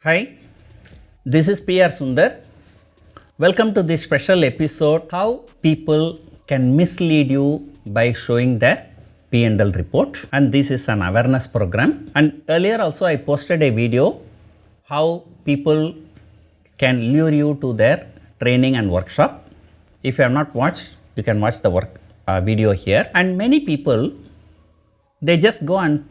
Hi, this is PR Sundar. Welcome to this special episode, how people can mislead you by showing their P&L report. And this is an awareness program. And earlier also I posted a video, how people can lure you to their training and workshop. If you have not watched, you can watch the video here. And many people, they just go and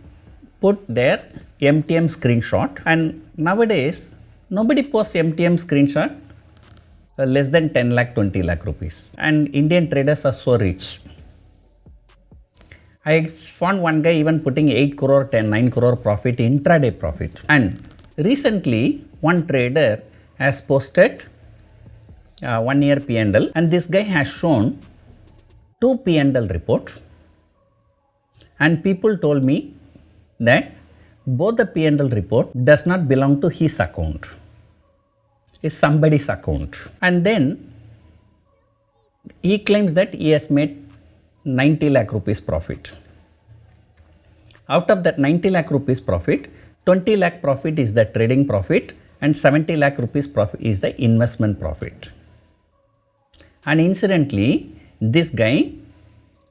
put their MTM screenshot, and nowadays nobody posts MTM screenshot less than 10 lakh 20 lakh rupees, and Indian traders are so rich. I found one guy even putting 8 crore 9 crore profit, intraday profit. And recently one trader has posted 1 year P&L, and this guy has shown 2 P&L report, and people told me that both the P&L report does not belong to his account, it's somebody's account. And then he claims that he has made 90 lakh rupees profit. Out of that 90 lakh rupees profit, 20 lakh profit is the trading profit and 70 lakh rupees profit is the investment profit. And incidentally, this guy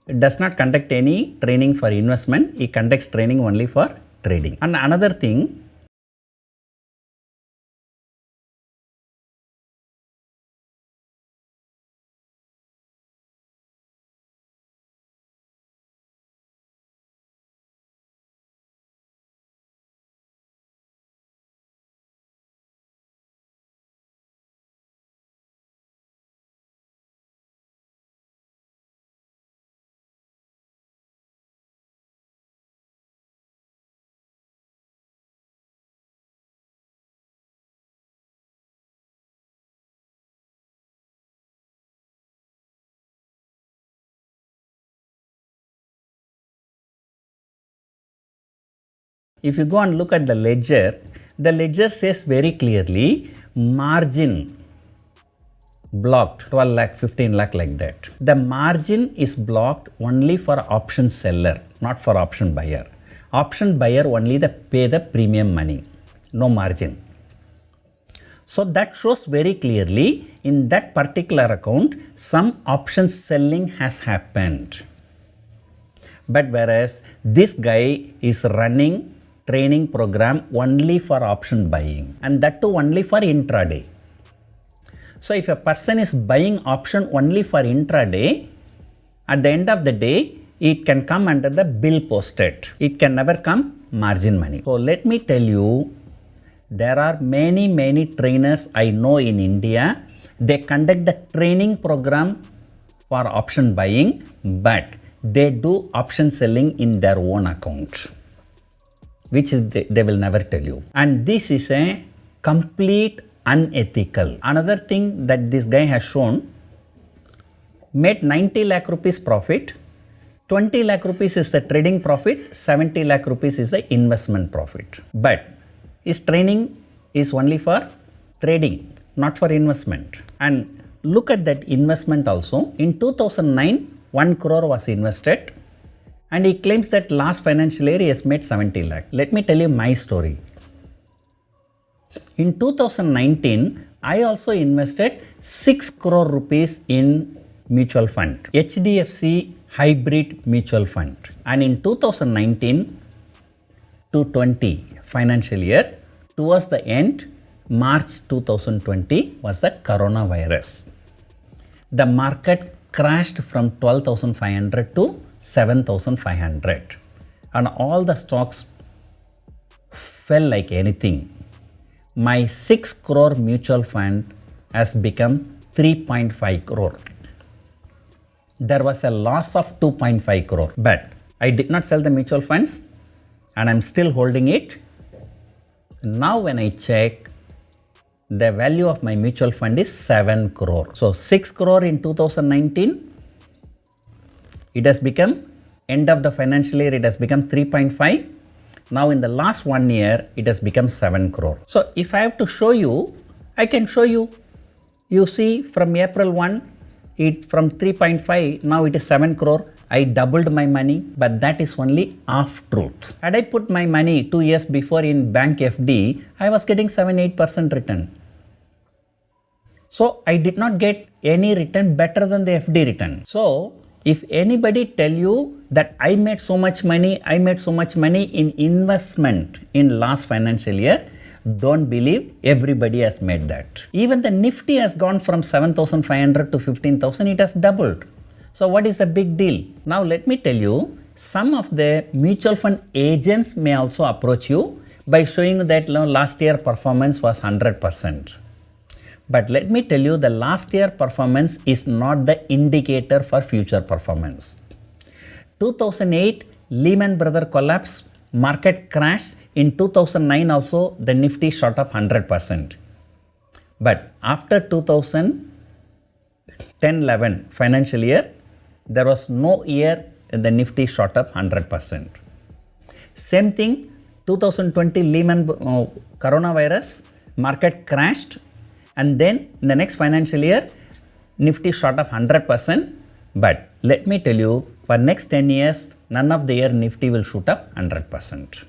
does not conduct any training for investment, he conducts training only for trading. And another thing, if you go and look at the ledger says very clearly margin blocked 12 lakh, 15 lakh, like that. The margin is blocked only for option seller, not for option buyer. Option buyer only pay the premium money, no margin. So that shows very clearly in that particular account some option selling has happened. But whereas this guy is running training program only for option buying, and that too only for intraday. So if a person is buying option only for intraday, at the end of the day, it can come under the bill posted. It can never come margin money. So let me tell you, there are many trainers I know in India. They conduct the training program for option buying, but they do option selling in their own account, which they will never tell you. And this is a complete unethical. Another thing that this guy has shown, made 90 lakh rupees profit, 20 lakh rupees is the trading profit, 70 lakh rupees is the investment profit. But his training is only for trading, not for investment. And look at that investment also. In 2009, 1 crore was invested, and he claims that last financial year he has made 70 lakh. Let me tell you my story. In 2019, I also invested 6 crore rupees in mutual fund, HDFC hybrid mutual fund. And in 2019 to 20 financial year, towards the end, March 2020 was the coronavirus. The market crashed from 12,500 to 7,500, and all the stocks fell like anything. My 6 crore mutual fund has become 3.5 crore. There was a loss of 2.5 crore, but I did not sell the mutual funds and I'm still holding it. Now when I check, the value of my mutual fund is 7 crore. So 6 crore in 2019, it has become, end of the financial year, it has become 3.5. Now in the last 1 year, it has become 7 crore. So if I have to show you, I can show you. You see from April 1, it from 3.5, now it is 7 crore. I doubled my money, but that is only half truth. Had I put my money 2 years before in bank FD, I was getting 7-8% return. So I did not get any return better than the FD return. So if anybody tell you that I made so much money in investment in last financial year, don't believe, everybody has made that. Even the Nifty has gone from 7,500 to 15,000, it has doubled. So what is the big deal? Now let me tell you, some of the mutual fund agents may also approach you by showing that last year performance was 100%. But let me tell you, the last year performance is not the indicator for future performance. 2008 Lehman Brothers collapse, market crash. In 2009 also the Nifty shot up 100%. But after 2010-11 financial year, there was no year the Nifty shot up 100%. Same thing, 2020 Lehman coronavirus, market crashed, and then in the next financial year, Nifty shot up 100%. But let me tell you, for next 10 years, none of the year Nifty will shoot up 100%.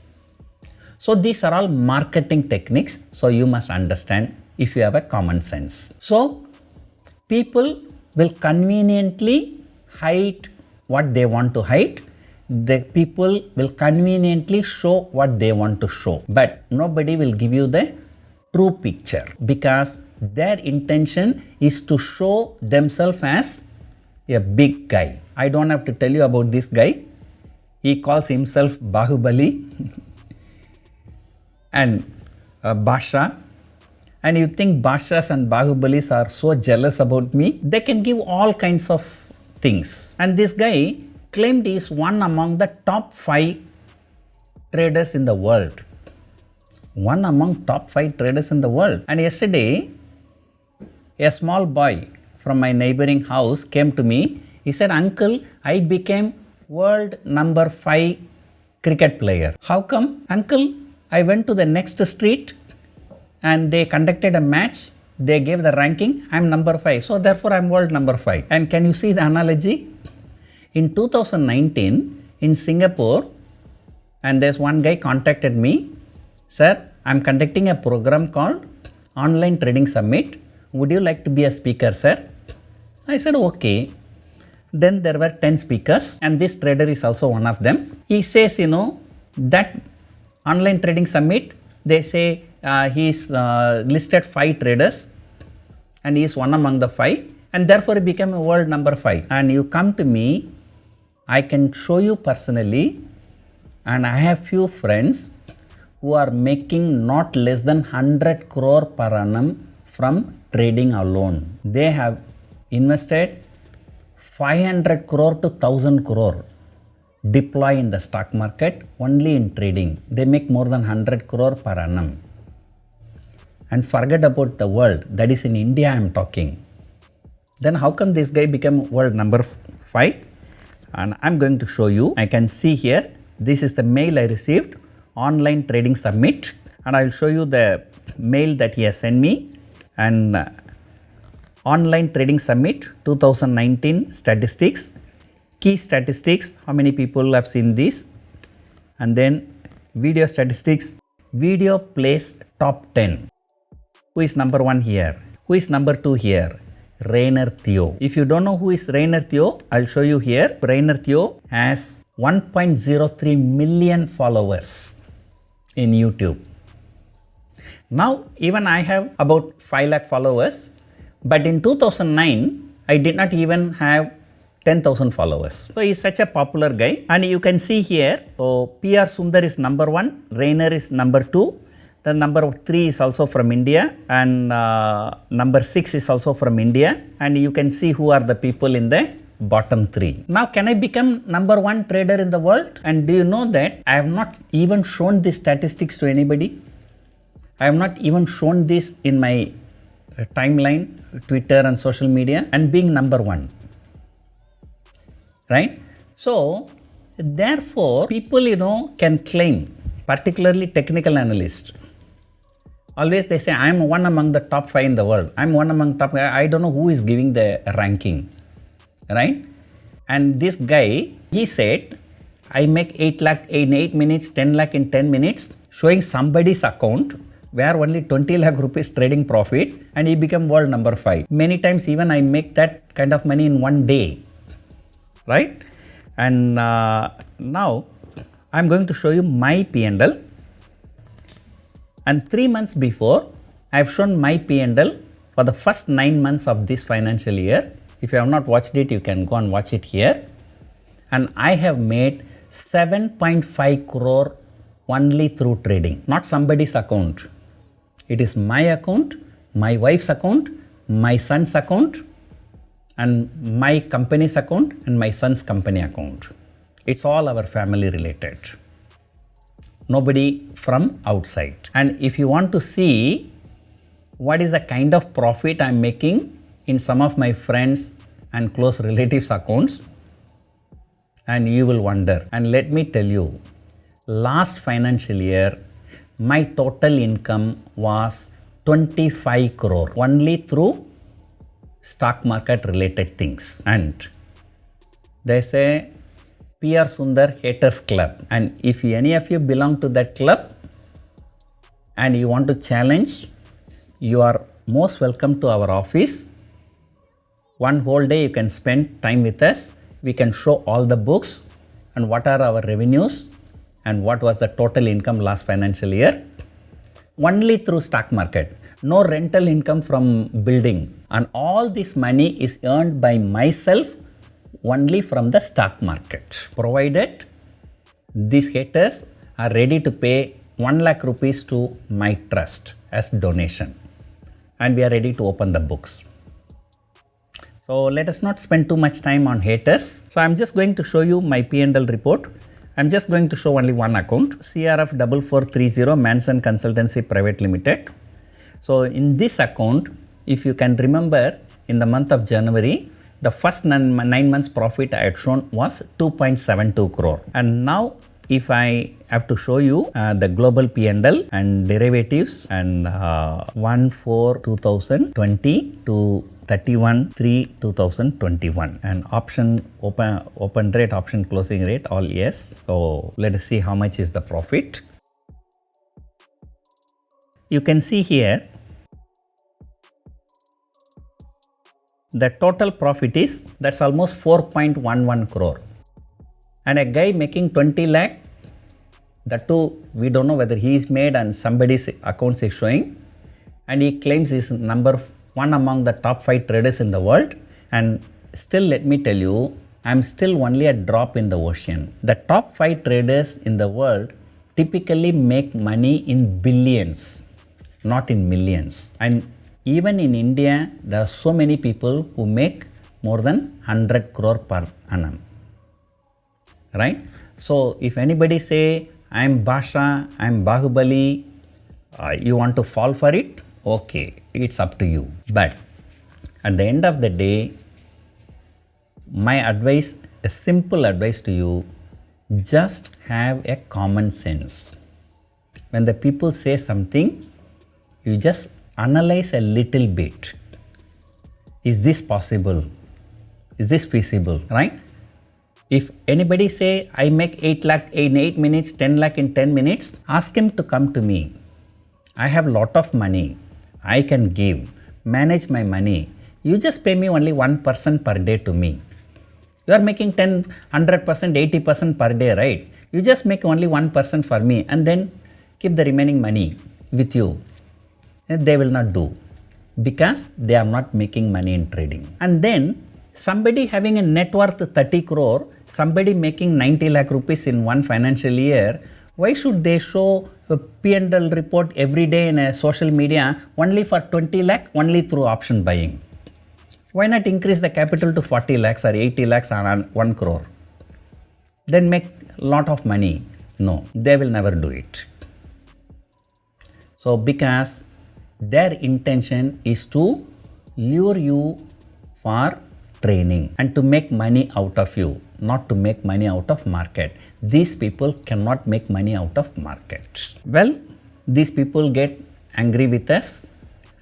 So these are all marketing techniques. So you must understand if you have a common sense. So people will conveniently hide what they want to hide. The people will conveniently show what they want to show. But nobody will give you the true picture because their intention is to show themselves as a big guy. I don't have to tell you about this guy. He calls himself Bahubali and Basha. And you think Bashas and Bahubalis are so jealous about me? They can give all kinds of things. And this guy claimed he is one among the top 5 traders in the world. One among top 5 traders in the world. And yesterday, a small boy from my neighboring house came to me. He said, "Uncle, I became world number 5 cricket player." How come? "Uncle, I went to the next street and they conducted a match. They gave the ranking. I'm number 5. So therefore I'm world number 5. And can you see the analogy? In 2019 in Singapore, and there's one guy contacted me. "Sir, I'm conducting a program called Online Trading Summit. Would you like to be a speaker, sir?" I said, "Okay." Then there were 10 speakers and this trader is also one of them. He says, that Online Trading Summit, they say he's listed 5 traders and he is one among the 5 and therefore he became a world number 5. And you come to me, I can show you personally, and I have few friends who are making not less than 100 crore per annum from trading alone. They have invested 500 crore to 1000 crore deploy in the stock market only in trading. They make more than 100 crore per annum. And forget about the world, that is in India I am talking. Then how come this guy became world number 5? And I am going to show you. I can see here, this is the mail I received, Online Trading Summit, and I will show you the mail that he has sent me. And Online Trading Summit 2019 statistics, key statistics, how many people have seen this, and then video statistics, video plays top 10. Who is number 1 here? Who is number 2 here? Rainer Theo. If you don't know who is Rainer Theo, I'll show you here. Rainer Theo has 1.03 million followers in YouTube. Now even I have about 5 lakh followers, but in 2009 I did not even have 10,000 followers. So he's such a popular guy, and you can see here, so PR Sundar is number 1, Rainer is number 2, the number 3 is also from India, and number 6 is also from India, and you can see who are the people in the bottom 3. Now can I become number 1 trader in the world? And do you know that I have not even shown these statistics to anybody? I have not even shown this in my timeline, Twitter and social media, and being number 1. Right? So therefore people can claim, particularly technical analysts. Always they say, I am one among the top 5 in the world. I am one among top 5. I don't know who is giving the ranking. Right? And this guy, he said, I make 8 lakh in 8 minutes, 10 lakh in 10 minutes, showing somebody's account where only 20 lakh rupees trading profit, and he became world number 5. Many times even I make that kind of money in one day, right? And now I'm going to show you my P&L. And 3 months before, I've shown my P&L for the first 9 months of this financial year. If you have not watched it, you can go and watch it here. And I have made 7.5 crore only through trading, not somebody's account. It is my account, my wife's account, my son's account, and my company's account, and my son's company account. It's all our family related. Nobody from outside. And if you want to see what is the kind of profit I'm making in some of my friends and close relatives' accounts, and you will wonder. And let me tell you, last financial year, my total income was 25 crore only through stock market related things. And there's a PR Sundar Haters Club. And if any of you belong to that club and you want to challenge, you are most welcome to our office. One whole day you can spend time with us. We can show all the books and what are our revenues and what was the total income last financial year. Only through stock market. No rental income from building. And all this money is earned by myself only from the stock market. Provided these haters are ready to pay 1 lakh rupees to my trust as donation. And we are ready to open the books. So let us not spend too much time on haters. So I'm just going to show you my P&L report. I'm just going to show only one account, CRF 4430 Manson Consultancy Private Limited. So in this account, if you can remember, in the month of January, the first 9 months profit I had shown was 2.72 crore. And now if I have to show you the global P&L and derivatives and 1/4/2020 to 31/3/2021 and option open rate, option closing rate, all yes. So let us see how much is the profit. You can see here the total profit is, that's almost 4.11 crore. And a guy making 20 lakh, that too we don't know whether he is made and somebody's accounts is showing, and he claims he's number 1 among the top 5 traders in the world. And still, let me tell you, I'm still only a drop in the ocean. The top 5 traders in the world typically make money in billions, not in millions. And even in India, there are so many people who make more than 100 crore per annum. Right? So if anybody say, I'm Basha, I'm Bahubali, you want to fall for it? Okay, it's up to you. But at the end of the day, my advice, a simple advice to you, just have a common sense. When the people say something, you just analyze a little bit. Is this possible? Is this feasible? Right? If anybody say, I make 8 lakh in 8 minutes, 10 lakh in 10 minutes, ask him to come to me. I have lot of money. I can give, manage my money. You just pay me only 1% per day to me. You are making 10, 100%, 80% per day, right? You just make only 1% for me and then keep the remaining money with you. They will not do because they are not making money in trading. And then somebody having a net worth 30 crore, somebody making 90 lakh rupees in one financial year, why should they show a P&L report every day in a social media only for 20 lakh, only through option buying? Why not increase the capital to 40 lakhs or 80 lakhs or 1 crore? Then make a lot of money. No, they will never do it. So because their intention is to lure you for training and to make money out of you, not to make money out of market. These people cannot make money out of market. Well, these people get angry with us,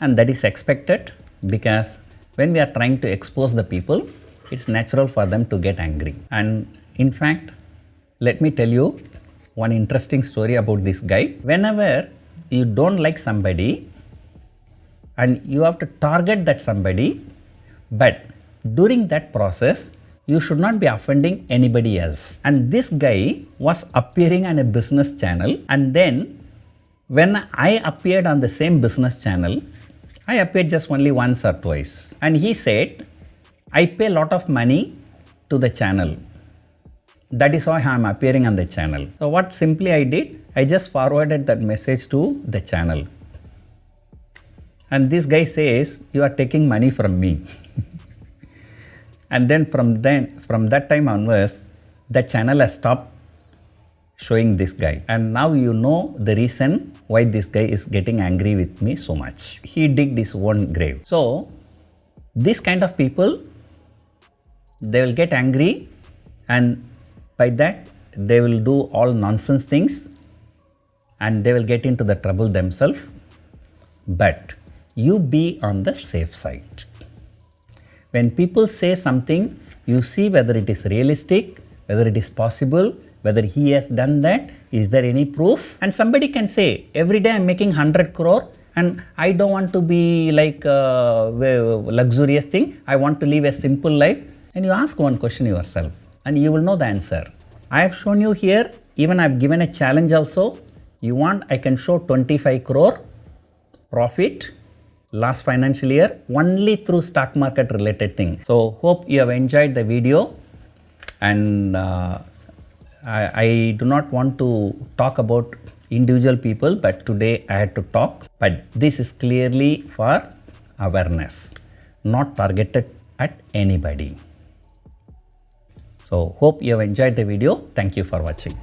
and that is expected because when we are trying to expose the people, it's natural for them to get angry. And in fact, let me tell you one interesting story about this guy. Whenever you don't like somebody and you have to target that somebody, but during that process, you should not be offending anybody else. And this guy was appearing on a business channel, and then when I appeared on the same business channel, I appeared just only once or twice. And he said, I pay a lot of money to the channel. That is why I am appearing on the channel. So what simply I did, I just forwarded that message to the channel. And this guy says, you are taking money from me. And then from that time onwards, the channel has stopped showing this guy. And now you know the reason why this guy is getting angry with me so much. He digged his own grave. So this kind of people, they will get angry, and by that they will do all nonsense things and they will get into the trouble themselves. But you be on the safe side. When people say something, you see whether it is realistic, whether it is possible, whether he has done that, is there any proof? And somebody can say, every day I am making 100 crore and I don't want to be like a luxurious thing. I want to live a simple life. And you ask one question yourself and you will know the answer. I have shown you here, even I have given a challenge also. You want, I can show 25 crore profit last financial year only through stock market related thing. So hope you have enjoyed the video, and I do not want to talk about individual people, but today I had to talk. But this is clearly for awareness, not targeted at anybody. So hope you have enjoyed the video. Thank you for watching.